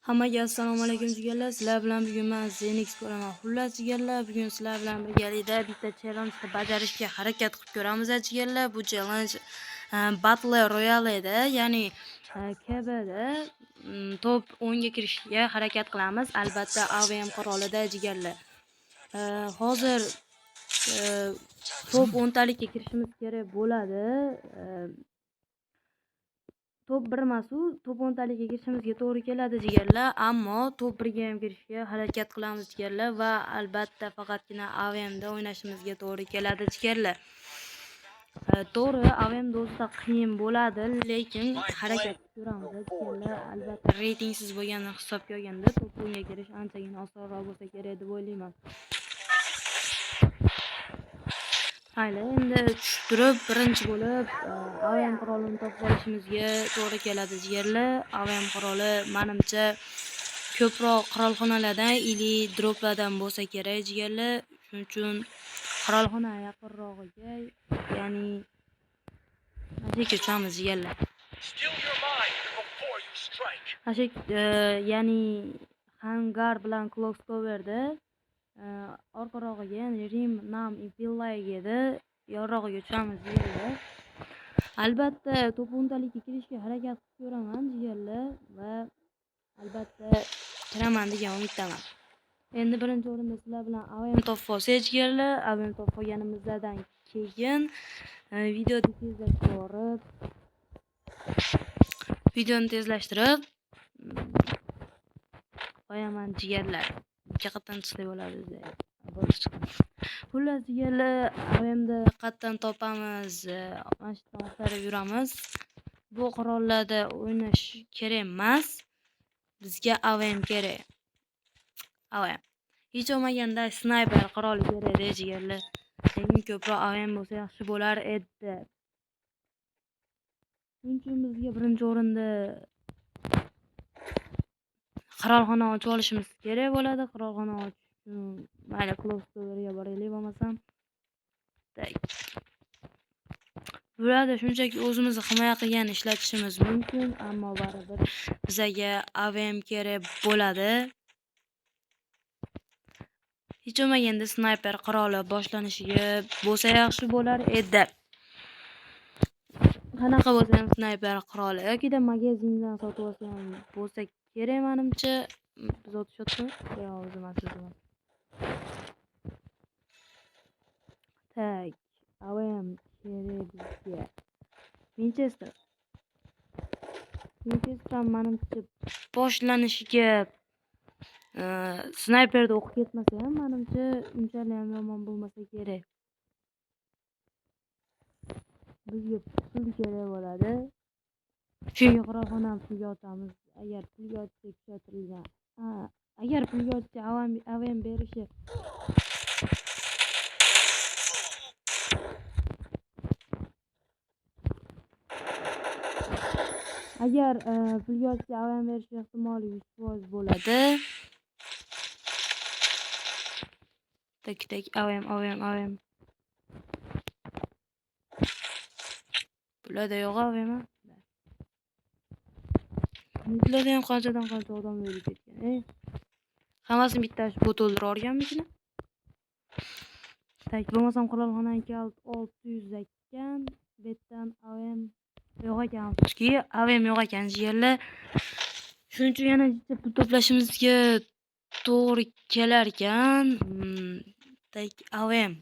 Hammaga assalomu alaykum jigarlar. Sizlar bilan bugun men Zenix ko'raman. Xullas jigarlar, bugun sizlar bilan birgalikda bitta challenge bajarishga harakat qilib ko'ramiz jigarlar. Bu challenge Battle Royale edi, ya'ni KBda top 10 ga kirishga harakat qilamiz. Albatta AVM qurolida jigarlar. Hozir top 10 talikka kirishimiz kerak bo'ladi. Top 1 emas, top 10 talikka kirishimizga to'g'ri keladi jigarlar, ammo top 1 ga ham kirishga harakat qilamiz jigarlar va albatta faqatgina AVMda o'ynashimizga to'g'ri keladi jigarlar. To'g'ri, AVMda o'zida qiyin bo'ladi, lekin harakat ko'ramiz jigarlar. Albatta reytingsiz bo'lganini hisobga olganda top 10 ga kirish anchagina osonroq bo'lsa kerak deb o'ylayman. Mayli, endi tushib turib birinchi bo'lib AVM qurolini topib olishimizga to'g'ri keladi jigarlar. AVM quroli menimcha ko'proq qurolxonalardan ili droplardan bo'lsa kerak jigarlar. Shuning uchun qurolxona yaqinrog'iga, ya'ni ashika tushamiz jigarlar. Ya'ni hangar bilan close coverda orqarog'iga, ya'ni Rim, Nam, Impillayga yorrog'iga tushamiz jigarlar. Albatta top 10 talikka kirishga harakat qilib ko'raman jigarlar va albatta kiraman degan umiddaman. Endi birinchi o'rinda sizlar bilan AVM topib olsak jigarlar, AVM topib olganimizdan keyin videoni tezlashtirib qo'yaman jigarlar. Qatdan chiqib bo'ladi xullas jigarlar, AVMda qatdan topamiz, mana shu yerdan oqtarib yuramiz. Bu qurollarda o'ynash kerak emas, bizga AVM kerak. AVM hech bo'lmaganda snayper quroli kerak jigarlar, lekin ko'proq AVM bo'lsa yaxshi bo'lar edi. Shuning uchun bizga birinchi o'rinda qurolxona ochib olishimiz kerak bo'ladi. Qurolxona ochish uchun mayli close coverga boraylik, bo'lmasam bo'ladi. Shunchaki o'zimizni himoya qilgan ishlatishimiz mumkin, ammo baribir bizga AVM kerak bo'ladi. Hech bo'lmaganda snayper quroli boshlanishiga bo'lsa yaxshi bo'lar edi. Qanaqa bo'lsa ham snayper quroli yokida magazindan sotib olsa ham bo'lsa kerak menimcha. Biz o'tishyapmiz. O'zimiz. Tak, AVM kerak bizga. Winchester menimcha boshlanishiga snayperda o'q ketmasa ham menimcha unchalik ham yomon bo'lmasa kerak. Bizga pul kerak bo'ladi. Shunga qurolxona pulga otamiz. Agar pulga otsak kuchaytirilgan. Agar pulga otsak AVM berishi pulga otsak AVM berishi ehtimoli 100% bo'ladi. Tak AVM. Bularda yo'q AVM. Bularda ham qancha odam o'lib ketgan. Hammasini bittasi botollar olganmikin? Tak, bo'lmasam qurolxonaning kalt 600 ekan. Betdan AVM yo'q ekan. AVM yo'q ekan jigarlar. Shuning uchun yana pul to'plashimizga to'g'ri kelar ekan. Tak, AVM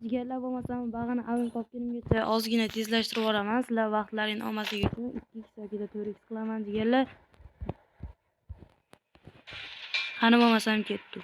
jigarlar, bo'lmasam bag'ini AVM topganimgacha ozgina tezlashtirib yuboraman. Sizlar vaqtlaringizni olmasligi uchun 2x yoki 4x qilaman jigarlar. Qani bo'lmasam ketdi.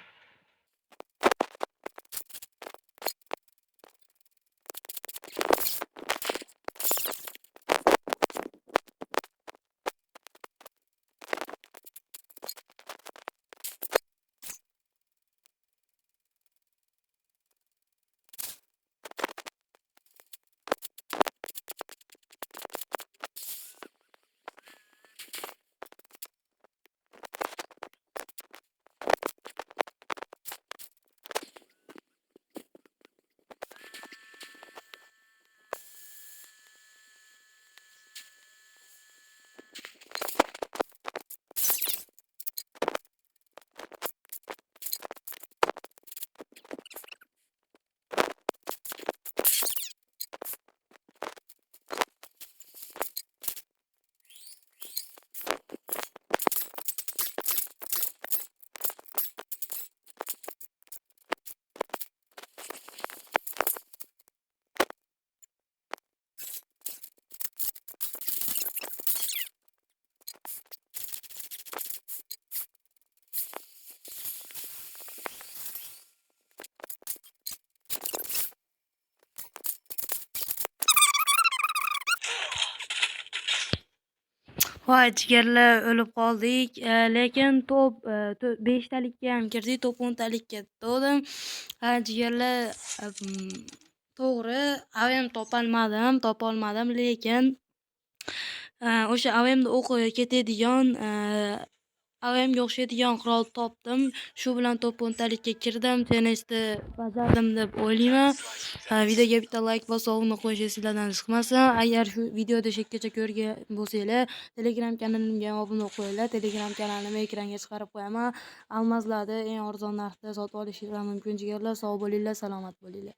Voy jigarlar o'lib qoldik. Lekin to'p 5 talikka ham kirdik, to'p 10 talikka to'ldim. Jigarlar to'g'ri, avem topolmadim, lekin o'sha avemni o'qi ketadigan avemga o'xshaydigan qurol topdim. Shu bilan to'p 10 talikka kirdim. Tennisni bajardim deb o'ylayman. Videoga bitta like bosib, obuna qo'yish esingizdan chiqmasin. Agar shu videoda chekkacha ko'rgan bo'lsanglar, Telegram kanalimga ham obuna qo'yinglar. Telegram kanalimni ekranga chiqarib qo'yaman. Almazlarni eng arzon narxda sotib olishingiz mumkin jigarlar. Sog' bo'linglar, salomat bo'linglar.